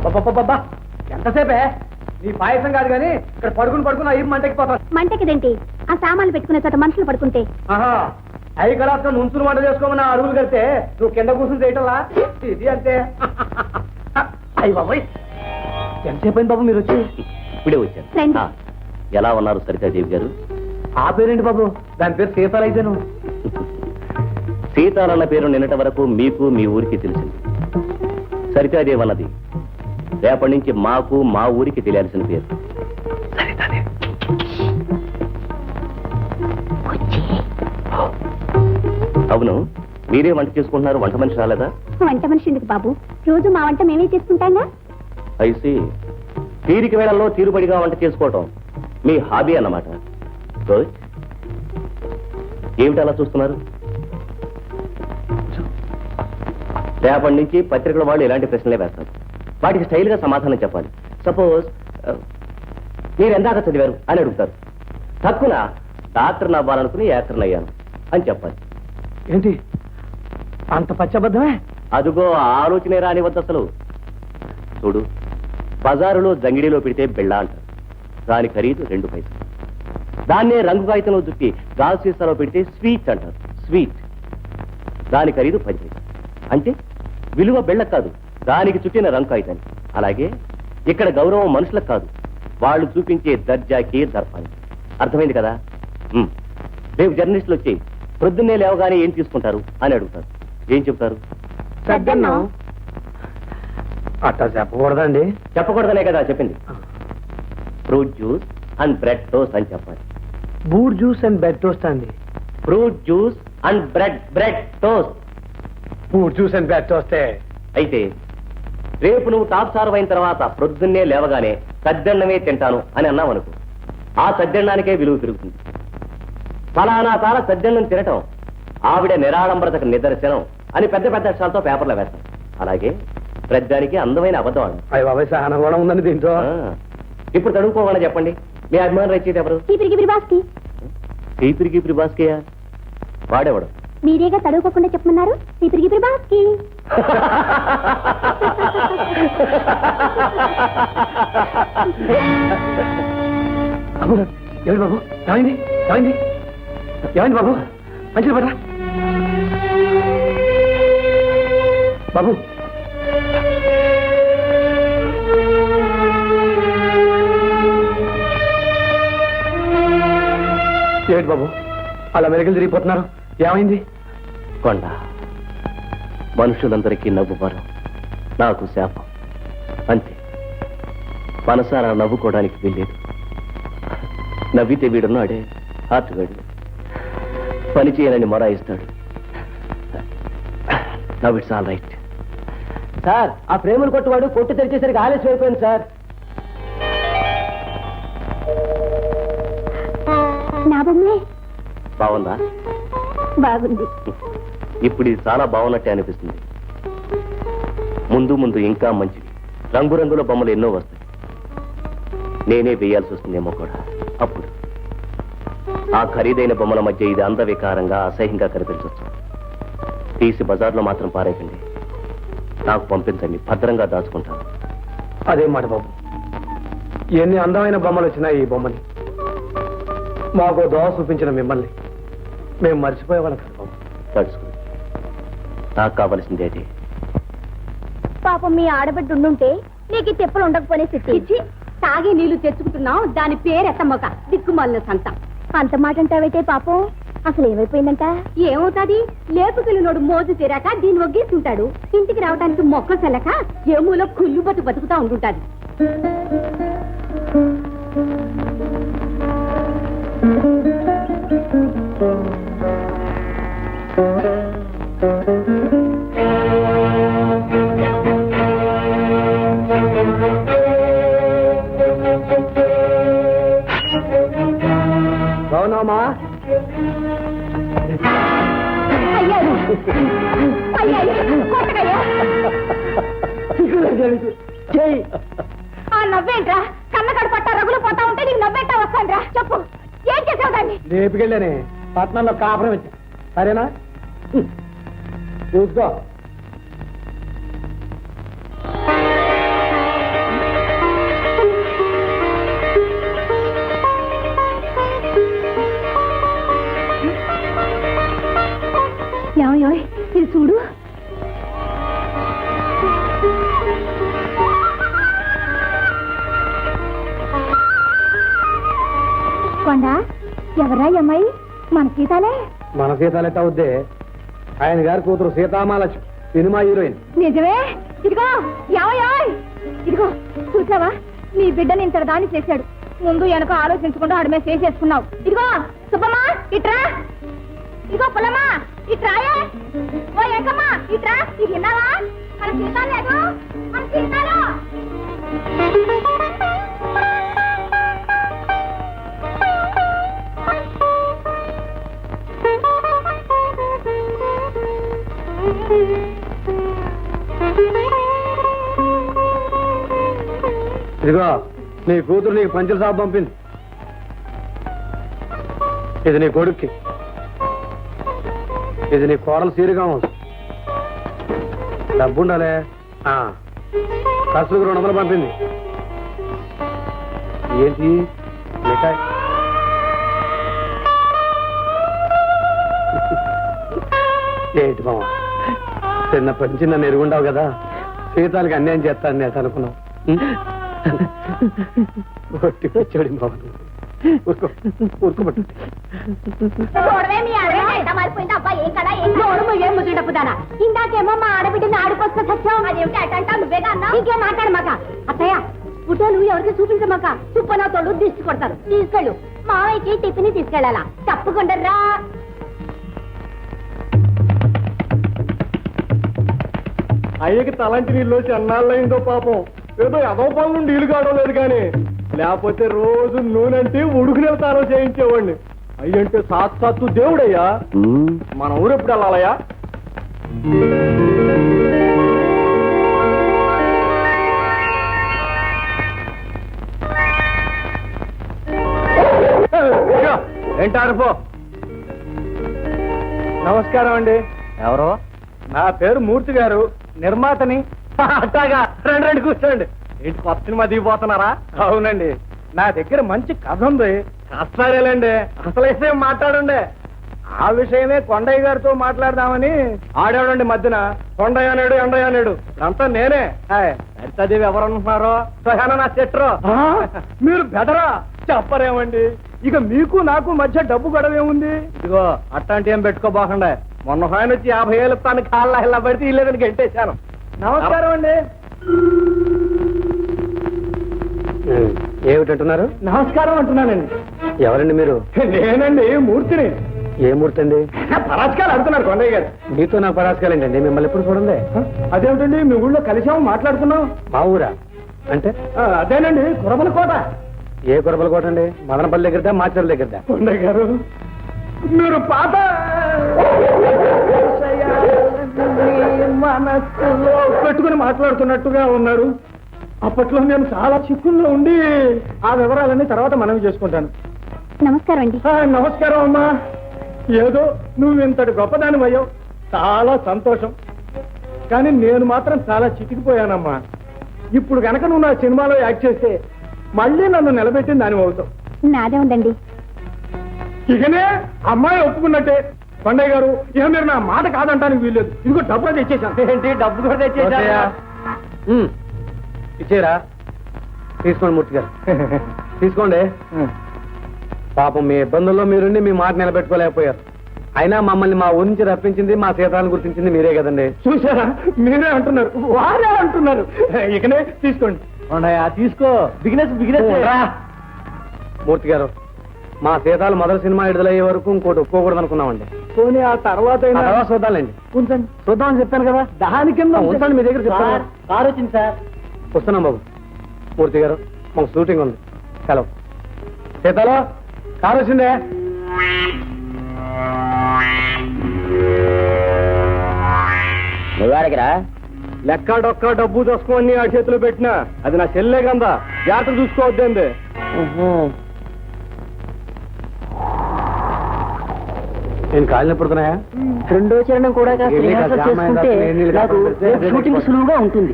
అబ్బబ్బబ్బబ్బా ఎంతసేపే నీ పాయసం కాదు కానీ ఇక్కడ పడుకుని అయ్యి మంటకి పోతాను. మంటకిదేంటి? ఆ సామాన్లు పెట్టుకునే చోట మనుషులు పడుకుంటే. ఆహా అవి కలాసం ముంచులు వంట చేసుకోమని అడుగులు కడితే నువ్వు కింద కూర్చుని చేయటంలా ఇది అంతే. అయ్యి బాబాయ్ ఎంతసేపు అయింది బాబు మీరు వచ్చి? ఇప్పుడే వచ్చాను. ఎలా ఉన్నారు సరితాదేవి గారు? ఆ పేరేంటి బాబు? దాని పేరు సీతాలు అయితేను. సీతాలన్న పేరు నిన్నటి వరకు మీకు మీ ఊరికి తెలిసింది. సరితాదేవి అన్నది రేపటి నుంచి మాకు మా ఊరికి తెలియాల్సిన పేరు. అవును, మీరే వంట చేసుకుంటున్నారు, వంట మనిషి రాలేదా? వంట మనిషి ఎందుకు బాబు? రోజు మా వంట మేమే చేసుకుంటాంగా. అయితే తీరిక వేళల్లో తీరుబడిగా వంట చేసుకోవటం మీ హాబీ అన్నమాట. గుడ్. ఏమిటి అలా చూస్తున్నారు? రేపటి నుంచి పత్రికల వాళ్ళు ఇలాంటి ప్రశ్నలే వేస్తారు. వాటికి స్టైల్గా సమాధానం చెప్పాలి. సపోజ్ మీరు ఎందాక చదివారు అని అడుగుతారు. తక్కువ డాక్టర్ని అవ్వాలనుకుని యాక్టర్ని అయ్యాను అని చెప్పాలి. ఏంటి అంత పచ్చబద్ధమే? అదుగో ఆలోచనే రాని వద్ద అసలు. చూడు, బజారులో జంగిడిలో పెడితే బిళ్ళ అంటారు, దాని ఖరీదు 2 పైసలు. దాన్నే రంగు కాగితంలో చుట్టి గాజు సీసాలో పెడితే స్వీట్ అంటారు, స్వీట్. దాని ఖరీదు 10 పైసలు. అంటే విలువ బిళ్ళకు కాదు, దానికి చుట్టిన రంగు కాగితాన్ని. అలాగే ఇక్కడ గౌరవం మనుషులకు కాదు, వాళ్ళు చూపించే దర్జాకి దర్పానికి. అర్థమైంది కదా? రేపు జర్నలిస్టులు వచ్చి ప్రొద్దున్నే లేవగానే ఏం తీసుకుంటారు అని అడుగుతారు. ఏం చెప్తారు? అట్టా చెప్పకూడదండి. చెప్పకూడదనే కదా చెప్పింది. Fruit juice and bread toast అని చెప్పాలి. Boot juice and bread toast అండి. Fruit juice and bread toast. Boot juice and bread టోస్టే. అయితే రేపు నువ్వు టాప్ సార్ అయిన తర్వాత ప్రొద్దున్నే లేవగానే సద్దన్నమే తింటాను అని అన్నావు అనుకో, ఆ సద్దన్నానికే విలువ పెరుగుతుంది. ఫలానా తార సద్దన్నం తినటం ఆవిడ నిరాడంబరతకు నిదర్శనం అని పెద్ద పెద్ద అక్షరాలతో పేపర్లో వేస్తాం. అలాగే ప్రజ్ఞానికి అందమైన అబద్ధం అన్న. అయ్య బాబాయ్ సహనం కూడా ఉందండి దీంతో. ఇప్పుడు తడుపుకోవాలని చెప్పండి, మీ అభిమానం రచయిత ఎవరు? తీపిరి బాస్కేయా? వాడేవాడు? మీరేగా తడువుకోకుండా చెప్పమన్నారు. తీపిరి బాస్కి. ఏమిటి బాబు? ఏమైంది ఏమైంది ఏమైంది బాబు? మంచిది పడరా బాబు. ఏమిటి బాబు అలా మెరుగులు తిరిగిపోతున్నారు? ఏమైంది? కొండ మనుషులందరికీ నవ్వువారు, నాకు శాపం అంతే. మనసారా నవ్వుకోవడానికి వీల్లేదు. నవ్వితే వీడున్నాడే హార్ట్గాడు, పని చేయనని మొరాయిస్తాడు. Now it's all right. Sir ఆ ప్రేమలు కొట్టువాడు కొట్టు తెరిచేసరికి ఆలస్యం అయిపోయింది సార్. నా బొమ్మే బాగుందా? బాగుంది. ఇప్పుడు ఇది చాలా బాగున్నట్టే అనిపిస్తుంది. ముందు ముందు ఇంకా మంచిది, రంగురంగుల బొమ్మలు ఎన్నో వస్తాయి. నేనే వేయాల్సి వస్తుందేమో కూడా. అప్పుడు ఆ ఖరీదైన బొమ్మల మధ్య ఇది అందవికారంగా అసహ్యంగా కనిపించవచ్చు. తీసి బజార్లో మాత్రం పారేకండి, నాకు పంపించండి, భద్రంగా దాచుకుంటాను. అదే మాట బాబు, ఎన్ని అందమైన బొమ్మలు వచ్చినాయి ఈ బొమ్మని. మాకు దోవ చూపించిన మిమ్మల్ని మేము మర్చిపోయేవాళ్ళం కదా బాబు. తడుచుకుని నాకు కావలసింది అదే. పాపం మీ ఆడబిడ్డ ఉండుంటే నీకు తెప్పలు ఉండకపోనే స్థితి. తాగి నీళ్లు తెచ్చుకుంటున్నావు, దాని పేరెత్తమ్మక దిక్కుమాలిన సంత. అంత మాట అంటావైతే పాపం అసలు ఏమైపోయిందంట? ఏమవుతాది? లేపుకెళ్ళినోడు మోజు తీరాక దీన్ని ఒగ్గేస్తుంటాడు. ఇంటికి రావడానికి మొక్క సెల్లక ఏమూలో కుళ్ళు బట్టు బతుకుతా ఉంటుంటాది. బాగున్నామా? నవ్వేంట్రా? కన్నకడు పట్ట రగులు పోతా ఉంటే నీకు నవ్వేటా వస్తాను రా. చెప్పు, ఏం చేసావు దాన్ని? రేపుకెళ్ళానే పట్నంలో కాపురం వచ్చా. సరేనా? చూసుకో. ఏమయ్యో ఇది చూడు. కొండ ఎవరా ఈ అమ్మాయి? మన సీతాలే. మన సీతాలెట్ట అవుద్దే, ఆయన గారి కూతురు సీతామాలక్ష్మి, సినిమా హీరోయిన్. నిజమే. ఇదిగో ఏమయ్యో, ఇదిగో చూసావా, నీ బిడ్డని ఇంత దాన్ని చేశాడు. ముందు వెనక ఆలోచించకుండా ఆడమే చేసేసుకున్నావు. ఇదిగో సుబ్బమ్మా ఇట్రా, ఇదిగో పుల్లమ్మా ఇట్రాయే, ఓ ఏకమ్మా ఇట్రా. ఇది విన్నావా? మన సీతాలు లేదు, మన సీతాలు. ఇదిగో నీ కూతురు నీకు పంచుల సాబ్ పంపింది. ఇది నీ కొడుక్కి, ఇది నీ కోడలు సీరుగా ఉంది. డబ్బు ఉండాలే. ఖర్చులకు 200 పంపింది. ఏంటి మిఠాయి? ఏంటి మామ, చిన్నప్పటి నుంచి నన్ను ఎరుగుండావు కదా, సీతాలకి అన్యాయం చేస్తాను నేను అనుకున్నావు. వచ్చాడు మామ, ఊరుకోబట్టు. ఇందాకేమో మా ఆడబిడ్డని ఆడుకొస్తా సత్యం. అదేమిటి అటంటా నువ్వేగా అన్నావు. ఇంకేం మాట్లాడమాక అత్తయ్య. ఫోటోలు ఎవరికి చూపించమాక, చుప్పనా తోడు దిష్టి కొడతారు. తీసుకెళ్ళు. మావయ్యకి టిఫిన్ తీసుకెళ్ళాలా? తప్పకుండా రా. అయ్యకి తలంటి నీళ్ళు వచ్చి అన్నాళ్ళయిందో పాపం. ఏదో ఎదో పనులు నీళ్లు కావడం లేదు కానీ, లేకపోతే రోజు నూనెంటే ఉడుకు నెలతారో చేయించేవాడిని. అయ్యంటే సాక్షాత్తు దేవుడయ్యా. మన ఊరు ఎప్పుడు వెళ్ళాలయ్యా? ఏంటారు పో. నమస్కారం అండి. ఎవరో? నా పేరు మూర్తి గారు, నిర్మాతని. అట్టాగా రండి రండి కూర్చోండి. ఏంటి కొత్త సినిమా దిగిపోతున్నారా? అవునండి, నా దగ్గర మంచి కథ ఉంది. కష్టాలేండి, అసలు విషయం మాట్లాడండి. ఆ విషయమే కొండయ్య గారితో మాట్లాడదామని. ఆడేవాడండి మధ్యన కొండయ్య అన్నాడు, ఎండయ్య అన్నాడు. అంతా నేనే. సరితాదేవి ఎవరనుకుంటున్నారో, సహానా నా చెట్రో. మీరు బెదరా చెప్పరేమండి. ఇక మీకు నాకు మధ్య డబ్బు గడవేముంది? ఇదిగో అట్లాంటి ఏం పెట్టుకోబోకండి. మొన్న ఆయన వచ్చి 50,000 తను కాళ్ళ ఇలా పడితే ఇల్లేదని గెంటేశాను. నమస్కారం అండి. ఏమిటంటున్నారు? నమస్కారం అంటున్నానండి. ఎవరండి మీరు? నేనండి మూర్తిని. ఏ మూర్తి అండి? పరాజకాలు అంటున్నారు కొండయ్య గారు. మీతో నా పరాజకాలేంటండి, మిమ్మల్ని ఎప్పుడు చూడండి. అదేమిటండి, మీ ఊళ్ళో కలిసాము మాట్లాడుకున్నాం. మా ఊరా అంటే? అదేనండి, కురబల కోట. ఏ కురబల కోట అండి? మదనపల్లి దగ్గరదా, మాచర్ల దగ్గరదా? కొండయ్య గారు మీరు పాత మనస్సులో పెట్టుకుని మాట్లాడుతున్నట్టుగా ఉన్నారు. అప్పట్లో నేను చాలా చిక్కుల్లో ఉండి ఆ వివరాలన్నీ తర్వాత మనవి చేసుకుంటాను. నమస్కారం అండి. నమస్కారం అమ్మా. ఏదో నువ్వు ఇంతటి గొప్పదాని అయ్యావు, చాలా సంతోషం. కానీ నేను మాత్రం చాలా చిక్కిపోయానమ్మా. ఇప్పుడు గనక నువ్వు నా సినిమాలో యాక్ట్ చేస్తే మళ్ళీ నన్ను నిలబెట్టిన దాని అవుతావు. నాదే ఉందండి. ఇకనే అమ్మాయి ఒప్పుకున్నట్టే. కొండయ్య గారు, ఇక మీరు నా మాట కాదంటానికి వీల్లేదు. ఇదిగో డబ్బు కూడా తెచ్చేసాను. ఏంటి డబ్బు కూడా తెచ్చేసా? ఇచ్చేరా. తీసుకోండి మూర్తి గారు, తీసుకోండి. పాపం మీ ఇబ్బందుల్లో మీరుండి మీ మాట నిలబెట్టుకోలేకపోయారు. అయినా మమ్మల్ని మా ఊరి నుంచి రప్పించింది, మా సీతాలను గుర్తించింది మీరే కదండి. చూసారా, మీరే అంటున్నారు, వారే అంటున్నారు. ఇకనే తీసుకోండి. తీసుకో. బిగినెస్ మూర్తి గారు, మా సీతాలు మొదటి సినిమా విడుదలయ్యే వరకు ఇంకోటి ఒప్పుకోకూడదు అనుకున్నామండి. పోనీ ఆ తర్వాత చూద్దాంలేండి. ఉంచండి, చూద్దామని చెప్పాను కదా. దాని కింద ఉంచండి. మీ దగ్గర చెప్తాను. కారు వచ్చింది సార్. వస్తున్నాం బాబు. మూర్తి గారు, మాకు షూటింగ్ ఉంది, సెలవు. సీతాలో కారు వచ్చిందే. నువ్వాడికిరా లెక్క డొక్క డబ్బు చూసుకోని ఆ చేతిలో పెట్టినా అది నా చెల్లే కదా, జాగ్రత్త చూసుకోవద్దండి. నేను కాళ్ళు పడుతున్నాయా? రెండో చరణం కూడా షూటింగ్ సులువుగా ఉంటుంది.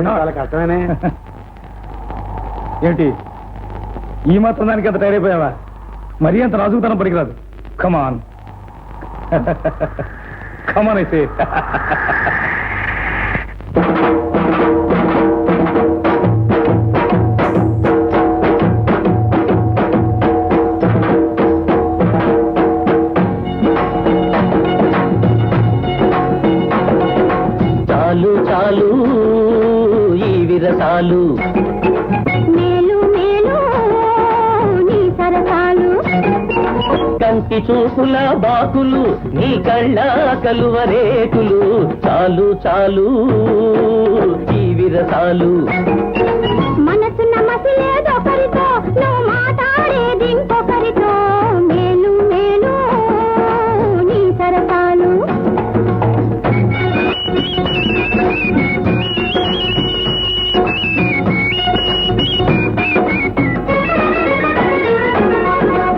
చాలా కష్టమేనే. ఏంటి ఈ మాత్రం దానికి అంత టైర్ అయిపోయావా? మరీ అంత రాజుకుతనం పనికిరాదు. కమాన్. కమాన్ అయితే. చాలు చాలు ఈ విరసాలు, మేలు మేలు నీ సరసాలు, కంటి చూపుల బాకులు, నీ కళ్ళ కలువరేకులు. చాలు చాలు ఈ విరసాలు, మనసున్న మసిలేదొకరితో, నువ్వు మాట్లాడేది ఇంకొకరితో. మేలు మేలు నీ సరసాలు.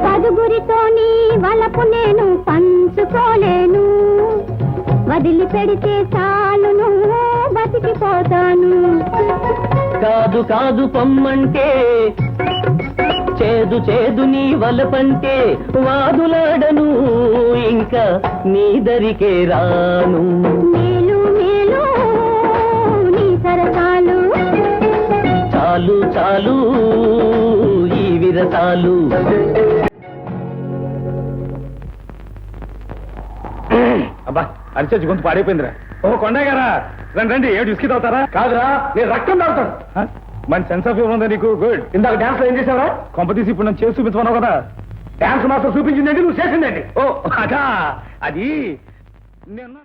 పదుగురితో నీ వలపు నేను పంచుకోలేను, వదిలి పెడితే చాలును బతికిపోతాను. కాదు కాదు పొమ్మంటే, చేదు చేదు నీ వలపంటే, వాదులాడను ఇంకా నీ దరికే రాను. మేలు మేలు నీ సరసాలు. చాలు చాలు ఈ విరసాలు. అబ్బా అరిచేసి గొంతు పాడైపోయిందిరా. ఓ కొండయ్య గారా, రండి రండి. ఏడు విస్కీ తాగుతారా? కాదురా, నేను రక్తం తాగుతాను. మంచి సెన్స్ ఆఫ్ హ్యూమర్ ఉందా నీకు? గుడ్. ఇందాక డాన్స్ లో ఏం చేసావరా? కొంపతీసి ఇప్పుడు నేను చేసి చూపించమన్నావు కదా. డాన్స్ మాత్రం చూపించిందండి, నువ్వు చేసిందండి. ఓ అదా, అది నేను